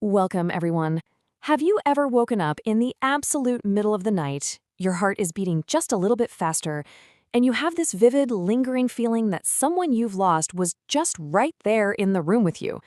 Welcome, everyone. Have you ever woken up in the absolute middle of the night? Your heart is beating just a little bit faster, and you have this vivid, lingering feeling that someone you've lost was just right there in the room with you.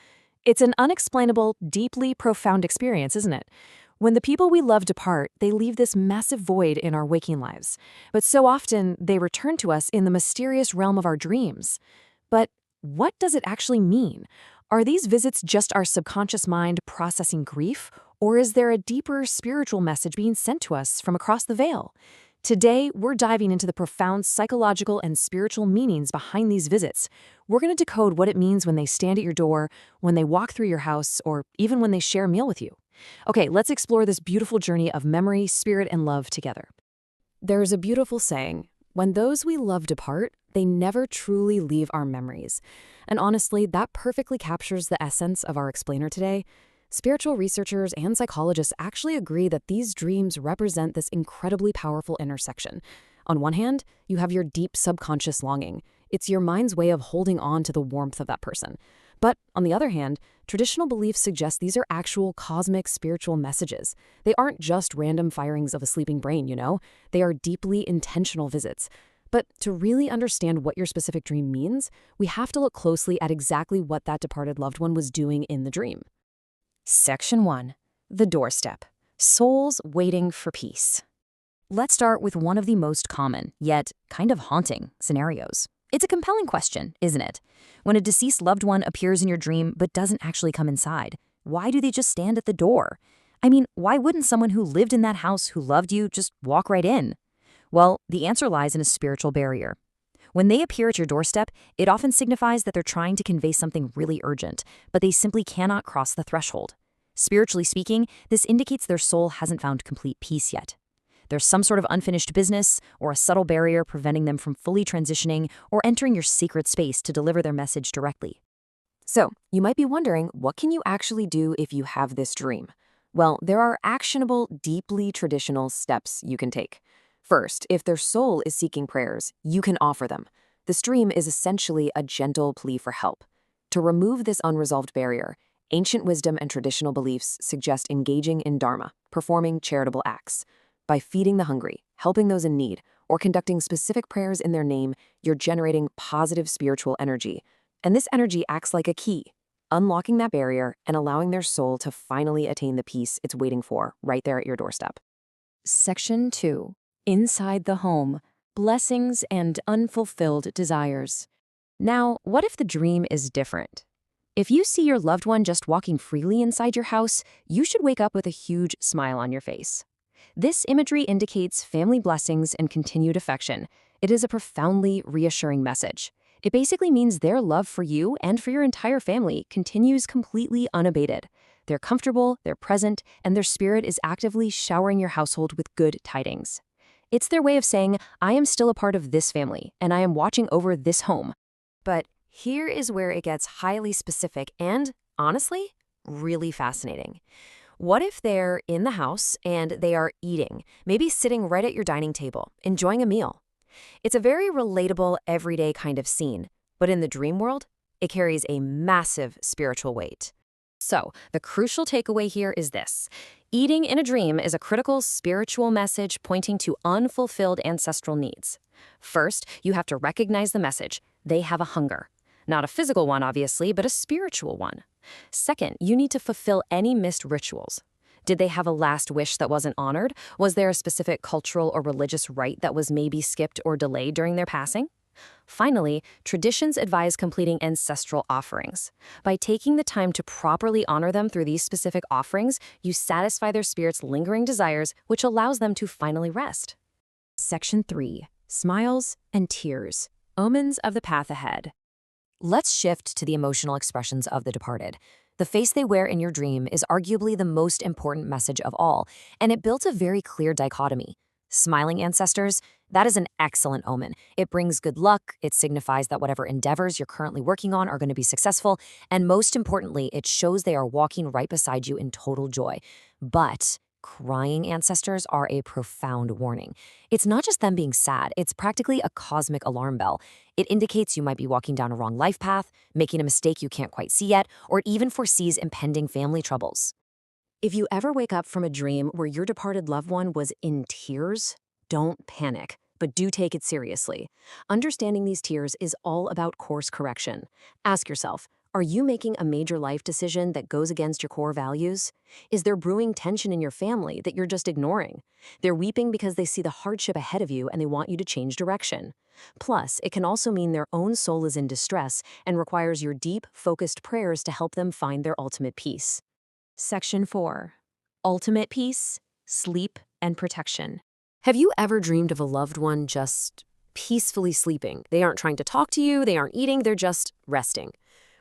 It's an unexplainable, deeply profound experience, isn't it? When the people we love depart, they leave this massive void in our waking lives. But so often, they return to us in the mysterious realm of our dreams. But what does it actually mean? Are these visits just our subconscious mind processing grief, or is there a deeper spiritual message being sent to us from across the veil? Today, we're diving into the profound psychological and spiritual meanings behind these visits. We're going to decode what it means when they stand at your door, when they walk through your house, or even when they share a meal with you. Okay, let's explore this beautiful journey of memory, spirit, and love together. There's a beautiful saying, when those we love depart, they never truly leave our memories. And honestly, that perfectly captures the essence of our explainer today. Spiritual researchers and psychologists actually agree that these dreams represent this incredibly powerful intersection. On one hand, you have your deep subconscious longing. It's your mind's way of holding on to the warmth of that person. But on the other hand, traditional beliefs suggest these are actual cosmic spiritual messages. They aren't just random firings of a sleeping brain, you know? They are deeply intentional visits. But to really understand what your specific dream means, we have to look closely at exactly what that departed loved one was doing in the dream. Section 1. The Doorstep. Souls Waiting for Peace. Let's start with one of the most common, yet kind of haunting, scenarios. It's a compelling question, isn't it? When a deceased loved one appears in your dream but doesn't actually come inside, why do they just stand at the door? I mean, why wouldn't someone who lived in that house who loved you just walk right in? Well, the answer lies in a spiritual barrier. When they appear at your doorstep, it often signifies that they're trying to convey something really urgent, but they simply cannot cross the threshold. Spiritually speaking, this indicates their soul hasn't found complete peace yet. There's some sort of unfinished business or a subtle barrier preventing them from fully transitioning or entering your sacred space to deliver their message directly. So, you might be wondering, what can you actually do if you have this dream? Well, there are actionable, deeply traditional steps you can take. First, if their soul is seeking prayers, you can offer them. This dream is essentially a gentle plea for help. To remove this unresolved barrier, ancient wisdom and traditional beliefs suggest engaging in dharma, performing charitable acts. By feeding the hungry, helping those in need, or conducting specific prayers in their name, you're generating positive spiritual energy. And this energy acts like a key, unlocking that barrier and allowing their soul to finally attain the peace it's waiting for right there at your doorstep. Section 2. Inside the Home. Blessings and Unfulfilled Desires. Now, what if the dream is different? If you see your loved one just walking freely inside your house, you should wake up with a huge smile on your face. This imagery indicates family blessings and continued affection. It is a profoundly reassuring message. It basically means their love for you and for your entire family continues completely unabated. They're comfortable, they're present, and their spirit is actively showering your household with good tidings. It's their way of saying, I am still a part of this family, and I am watching over this home. But here is where it gets highly specific and, honestly, really fascinating. What if they're in the house and they are eating, maybe sitting right at your dining table, enjoying a meal? It's a very relatable, everyday kind of scene, but in the dream world, it carries a massive spiritual weight. So, the crucial takeaway here is this. Eating in a dream is a critical spiritual message pointing to unfulfilled ancestral needs. First, you have to recognize the message. They have a hunger. Not a physical one, obviously, but a spiritual one. Second, you need to fulfill any missed rituals. Did they have a last wish that wasn't honored? Was there a specific cultural or religious rite that was maybe skipped or delayed during their passing? Finally, traditions advise completing ancestral offerings. By taking the time to properly honor them through these specific offerings, you satisfy their spirit's lingering desires, which allows them to finally rest. Section 3. Smiles and Tears. Omens of the Path Ahead. Let's shift to the emotional expressions of the departed. The face they wear in your dream is arguably the most important message of all, and it builds a very clear dichotomy. Smiling ancestors, that is an excellent omen. It brings good luck, it signifies that whatever endeavors you're currently working on are going to be successful, and most importantly, it shows they are walking right beside you in total joy. But crying ancestors are a profound warning. It's not just them being sad, it's practically a cosmic alarm bell. It indicates you might be walking down a wrong life path, making a mistake you can't quite see yet, or it even foresees impending family troubles. If you ever wake up from a dream where your departed loved one was in tears, don't panic, but do take it seriously. Understanding these tears is all about course correction. Ask yourself, are you making a major life decision that goes against your core values? Is there brewing tension in your family that you're just ignoring? They're weeping because they see the hardship ahead of you and they want you to change direction. Plus, it can also mean their own soul is in distress and requires your deep, focused prayers to help them find their ultimate peace. Section 4. Ultimate peace, sleep, and protection. Have you ever dreamed of a loved one just peacefully sleeping? They aren't trying to talk to you, they aren't eating, they're just resting.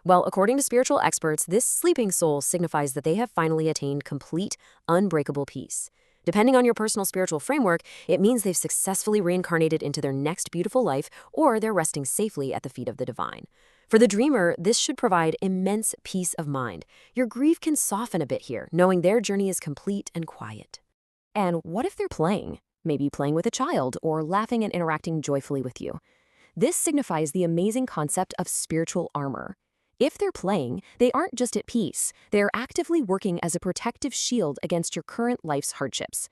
Well, according to spiritual experts, this sleeping soul signifies that they have finally attained complete, unbreakable peace. Depending on your personal spiritual framework, it means they've successfully reincarnated into their next beautiful life, or they're resting safely at the feet of the divine. For the dreamer, this should provide immense peace of mind. Your grief can soften a bit here, knowing their journey is complete and quiet. And what if they're playing? Maybe playing with a child or laughing and interacting joyfully with you. This signifies the amazing concept of spiritual armor. If they're playing, they aren't just at peace, they are actively working as a protective shield against your current life's hardships.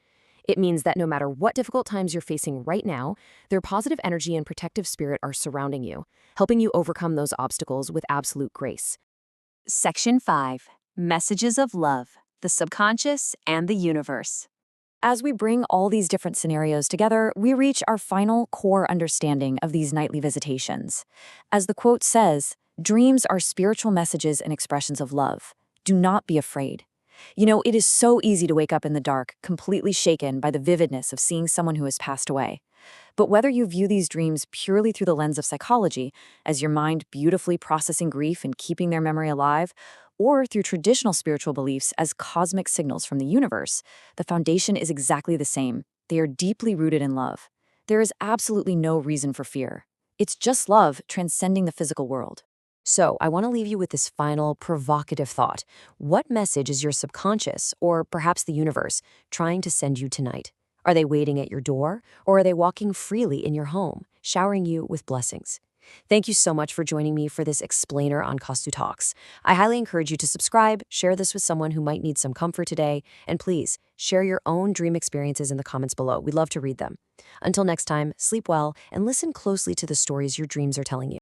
It means that no matter what difficult times you're facing right now, their positive energy and protective spirit are surrounding you, helping you overcome those obstacles with absolute grace. Section 5. Messages of Love, the Subconscious and the Universe. As we bring all these different scenarios together, we reach our final core understanding of these nightly visitations. As the quote says, dreams are spiritual messages and expressions of love. Do not be afraid. You know, it is so easy to wake up in the dark, completely shaken by the vividness of seeing someone who has passed away. But whether you view these dreams purely through the lens of psychology, as your mind beautifully processing grief and keeping their memory alive, or through traditional spiritual beliefs as cosmic signals from the universe, the foundation is exactly the same. They are deeply rooted in love. There is absolutely no reason for fear. It's just love transcending the physical world. So, I want to leave you with this final provocative thought. What message is your subconscious, or perhaps the universe, trying to send you tonight? Are they waiting at your door, or are they walking freely in your home, showering you with blessings? Thank you so much for joining me for this explainer on Kastu Talks. I highly encourage you to subscribe, share this with someone who might need some comfort today, and please share your own dream experiences in the comments below. We'd love to read them. Until next time, sleep well and listen closely to the stories your dreams are telling you.